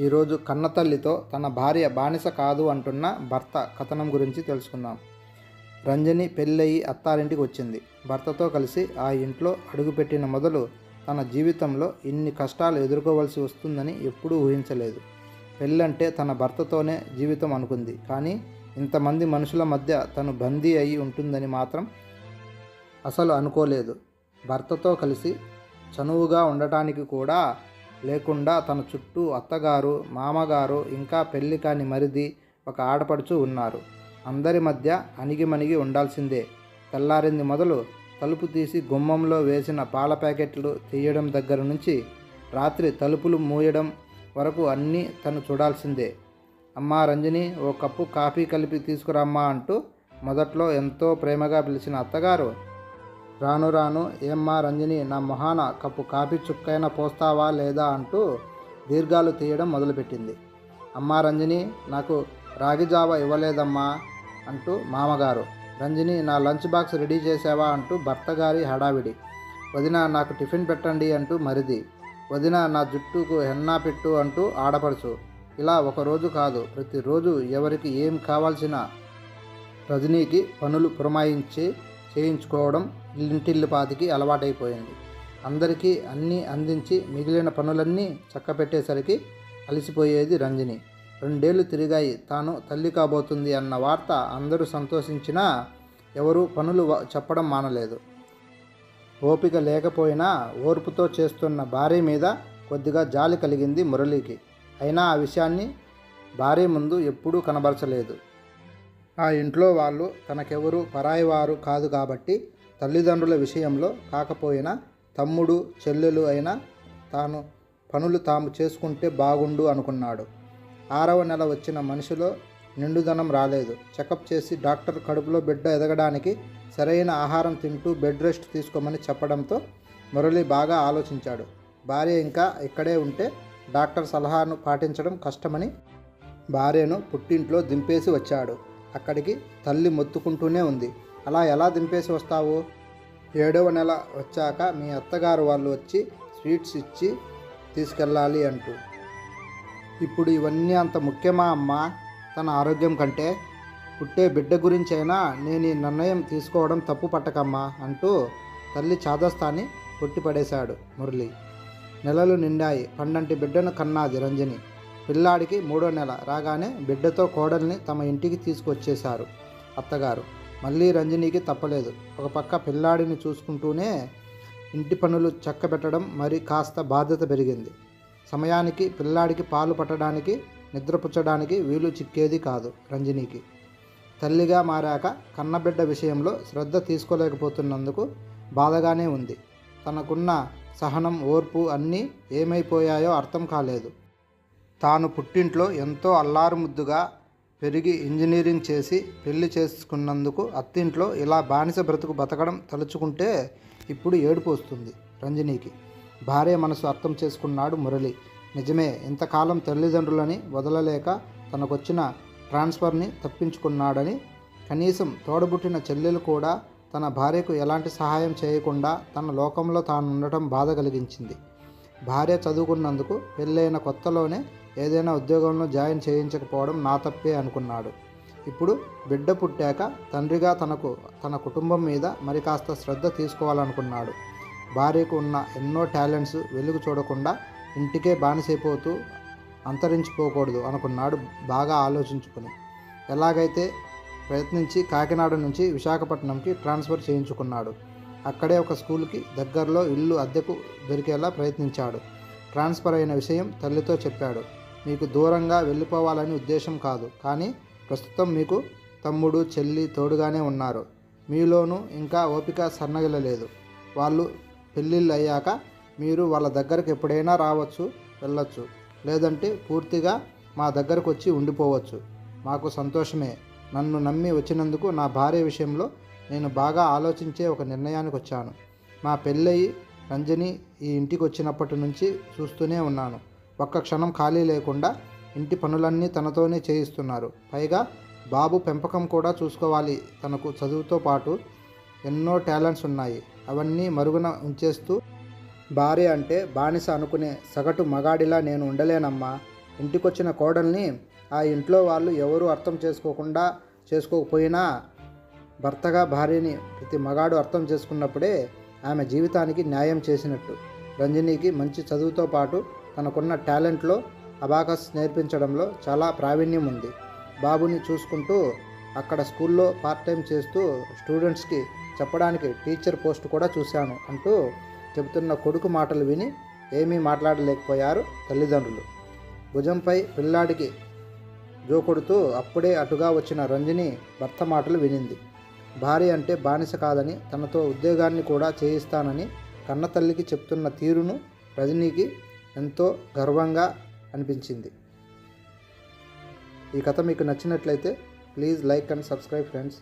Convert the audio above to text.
ఈరోజు కన్నతల్లితో తన భార్య బానిస కాదు అంటున్న భర్త కథనం గురించి తెలుసుకుందాం. రంజని పెళ్ళయి అత్తారింటికి వచ్చింది. భర్తతో కలిసి ఆ ఇంట్లో అడుగుపెట్టిన మొదలు తన జీవితంలో ఇన్ని కష్టాలు ఎదుర్కోవలసి వస్తుందని ఎప్పుడూ ఊహించలేదు. పెళ్ళంటే తన భర్తతోనే జీవితం అనుకుంది. కానీ ఇంతమంది మనుషుల మధ్య తను బందీ అయి ఉంటుందని మాత్రం అసలు అనుకోలేదు. భర్తతో కలిసి చనువుగా ఉండటానికి కూడా లేకుండా తన చుట్టూ అత్తగారు, మామగారు, ఇంకా పెళ్లి కాని మరిది, ఒక ఆడపడుచు ఉన్నారు. అందరి మధ్య అణిగిమణిగి ఉండాల్సిందే. తెల్లారింది మొదలు తలుపు తీసి గుమ్మంలో వేసిన పాల ప్యాకెట్లు తీయడం దగ్గర నుంచి రాత్రి తలుపులు మూయడం వరకు అన్నీ తను చూడాల్సిందే. అమ్మా రంజని, ఓ కప్పు కాఫీ కలిపి తీసుకురమ్మా అంటూ మొదట్లో ఎంతో ప్రేమగా పిలిచిన అత్తగారు రాను రాను ఏమ్మా రంజని, నా మొహాన కప్పు కాఫీ చుక్కైనా పోస్తావా లేదా అంటూ దీర్ఘాలు తీయడం మొదలుపెట్టింది. అమ్మా రంజని, నాకు రాగి జావ ఇవ్వలేదమ్మా అంటూ మామగారు. రంజని, నా లంచ్ బాక్స్ రెడీ చేసావా అంటూ భర్తగారి హడావిడి. వదిన, నాకు టిఫిన్ పెట్టండి అంటూ మరిది. వదిన, నా జుట్టుకు హెన్నా పెట్టు అంటూ ఆడపడుచు. ఇలా ఒకరోజు కాదు, ప్రతిరోజు ఎవరికి ఏం కావాల్సిన రజనీకి పనులు పురమాయించి చేయించుకోవడం ఇంటిల్లిపాదికి అలవాటైపోయింది. అందరికీ అన్నీ అందించి మిగిలిన పనులన్నీ చక్కపెట్టేసరికి అలసిపోయేది రంజని. 2 ఏళ్ళు తిరిగాయి తాను తల్లి కాబోతుంది అన్న వార్త. అందరూ సంతోషించినా ఎవరూ పనులు చెప్పడం మానలేదు. ఓపిక లేకపోయినా ఓర్పుతో చేస్తున్న భార్య మీద కొద్దిగా జాలి కలిగింది మురళికి. అయినా ఆ విషయాన్ని భార్య ముందు ఎప్పుడూ కనబరచలేదు. ఆ ఇంట్లో వాళ్ళు తనకెవరూ పరాయివారు కాదు కాబట్టి తల్లిదండ్రుల విషయంలో కాకపోయినా తమ్ముడు చెల్లెలు అయినా తాను పనులు తాము చేసుకుంటే బాగుండు అనుకున్నాడు. 6వ నెల వచ్చిన మనిషిలో నిండుదనం రాలేదు. చెకప్ చేసి డాక్టర్ కడుపులో బిడ్డ ఎదగడానికి సరైన ఆహారం తింటూ బెడ్ రెస్ట్ తీసుకోమని చెప్పడంతో మురళి బాగా ఆలోచించాడు. భార్య ఇంకా ఇక్కడే ఉంటే డాక్టర్ సలహాను పాటించడం కష్టమని భార్యను పుట్టింట్లో దింపేసి వచ్చాడు. అక్కడికి తల్లి మొత్తుకుంటూనే ఉంది. అలా ఎలా దింపేసి వస్తావు? 7వ నెల వచ్చాక మీ అత్తగారు వాళ్ళు వచ్చి స్వీట్స్ ఇచ్చి తీసుకెళ్ళాలి అంటూ. ఇప్పుడు ఇవన్నీ అంత ముఖ్యమా అమ్మా? తన ఆరోగ్యం కంటే పుట్టే బిడ్డ గురించైనా నేను ఈ నిర్ణయం తీసుకోవడం తప్పు పట్టకమ్మా అంటూ తల్లి చాదస్తాన్ని కొట్టిపడేశాడు మురళి. నెలలు నిండాయి. పండంటి బిడ్డను కన్నాది రంజని. పిల్లాడికి 3వ నెల రాగానే బిడ్డతో కోడల్ని తమ ఇంటికి తీసుకొచ్చేశారు అత్తగారు. మళ్ళీ రంజనికి తప్పలేదు. ఒక పక్క పిల్లాడిని చూసుకుంటూనే ఇంటి పనులు చక్కబెట్టడం మరి కాస్త బాధ్యత పెరిగింది. సమయానికి పిల్లాడికి పాలు పట్టడానికి, నిద్రపుచ్చడానికి వీలు చిక్కేది కాదు రంజనికి. తల్లిగా మారాక కన్నబిడ్డ విషయంలో శ్రద్ధ తీసుకోలేకపోతున్నందుకు బాధగానే ఉంది. తనకున్న సహనం, ఓర్పు అన్నీ ఏమైపోయాయో అర్థం కాలేదు. తాను పుట్టింట్లో ఎంతో అల్లారుముద్దుగా పెరిగి ఇంజనీరింగ్ చేసి పెళ్లి చేసుకున్నందుకు అత్తింట్లో ఇలా బానిస బ్రతుకు బతకడం తలుచుకుంటే ఇప్పుడు ఏడుపు వస్తుంది రంజనికి. భార్య మనసు అర్థం చేసుకున్నాడు మురళి. నిజమే, ఇంతకాలం తల్లిదండ్రులని వదలలేక తనకొచ్చిన ట్రాన్స్ఫర్ని తప్పించుకున్నాడని. కనీసం తోడబుట్టిన చెల్లెలు కూడా తన భార్యకు ఎలాంటి సహాయం చేయకుండా తన లోకంలో తాను ఉండటం బాధ కలిగించింది. భార్య చదువుకున్నందుకు పెళ్ళైన కొత్తలోనే ఏదైనా ఉద్యోగంలో జాయిన్ చేయించకపోవడం నా తప్పే అనుకున్నాడు. ఇప్పుడు బిడ్డ పుట్టాక తండ్రిగా తన కుటుంబం మీద మరి కాస్త శ్రద్ధ తీసుకోవాలనుకున్నాడు. భార్యకు ఉన్న ఎన్నో టాలెంట్స్ వెలుగు చూడకుండా ఇంటికే బానిసైపోతూ అంతరించిపోకూడదు అనుకున్నాడు బాగా ఆలోచించుకుని. ఎలాగైతే ప్రయత్నించి కాకినాడ నుంచి విశాఖపట్నంకి ట్రాన్స్ఫర్ చేయించుకున్నాడు. అక్కడే ఒక స్కూల్కి దగ్గరలో ఇల్లు అద్దెకు దొరికేలా ప్రయత్నించాడు. ట్రాన్స్ఫర్ అయిన విషయం తల్లితో చెప్పాడు. మీకు దూరంగా వెళ్ళిపోవాలని ఉద్దేశం కాదు, కానీ ప్రస్తుతం మీకు తమ్ముడు చెల్లి తోడుగానే ఉన్నారు. మీలోనూ ఇంకా ఓపిక సన్నగిలలేదు. వాళ్ళు పెళ్ళిళ్ళు అయ్యాక మీరు వాళ్ళ దగ్గరకు ఎప్పుడైనా రావచ్చు, వెళ్ళొచ్చు. లేదంటే పూర్తిగా మా దగ్గరకు వచ్చి ఉండిపోవచ్చు. మాకు సంతోషమే. నన్ను నమ్మి వచ్చినందుకు నా భార్య విషయంలో నేను బాగా ఆలోచించే ఒక నిర్ణయానికి వచ్చాను. మా పెళ్ళయి రంజని ఈ ఇంటికి వచ్చినప్పటి నుంచి చూస్తూనే ఉన్నాను. ఒక్క క్షణం ఖాళీ లేకుండా ఇంటి పనులన్నీ తనతోనే చేయిస్తున్నారు. పైగా బాబు పెంపకం కూడా చూసుకోవాలి. తనకు చదువుతో పాటు ఎన్నో టాలెంట్స్ ఉన్నాయి. అవన్నీ మరుగున ఉంచేస్తూ భార్య అంటే బానిస అనుకునే సగటు మగాడిలా నేను ఉండలేనమ్మా. ఇంటికొచ్చిన కోడల్ని ఆ ఇంట్లో వాళ్ళు ఎవరూ అర్థం చేసుకోకపోయినా భర్తగా భార్యని ప్రతి మగాడు అర్థం చేసుకున్నప్పుడే ఆమె జీవితానికి న్యాయం చేసినట్టు. రంజనికి మంచి చదువుతో పాటు తనకున్న టాలెంట్లో అబాకస్ నేర్పించడంలో చాలా ప్రావీణ్యం ఉంది. బాబుని చూసుకుంటూ అక్కడ స్కూల్లో పార్ట్ టైం చేస్తూ స్టూడెంట్స్కి చెప్పడానికి టీచర్ పోస్ట్ కూడా చూశాను అంటూ చెబుతున్న కొడుకు మాటలు విని ఏమీ మాట్లాడలేకపోయారు తల్లిదండ్రులు. భుజంపై పిల్లాడికి జోకొడుతూ అప్పుడే అటుగా వచ్చిన రంజని భర్త మాటలు వినింది. భార్య అంటే బానిస కాదని, తనతో ఉద్యోగాన్ని కూడా చేయిస్తానని కన్నతల్లికి చెప్తున్న తీరును రజనీకి ఎంతో గర్వంగా అనిపించింది. ఈ కథ మీకు నచ్చినట్లయితే please like and subscribe friends.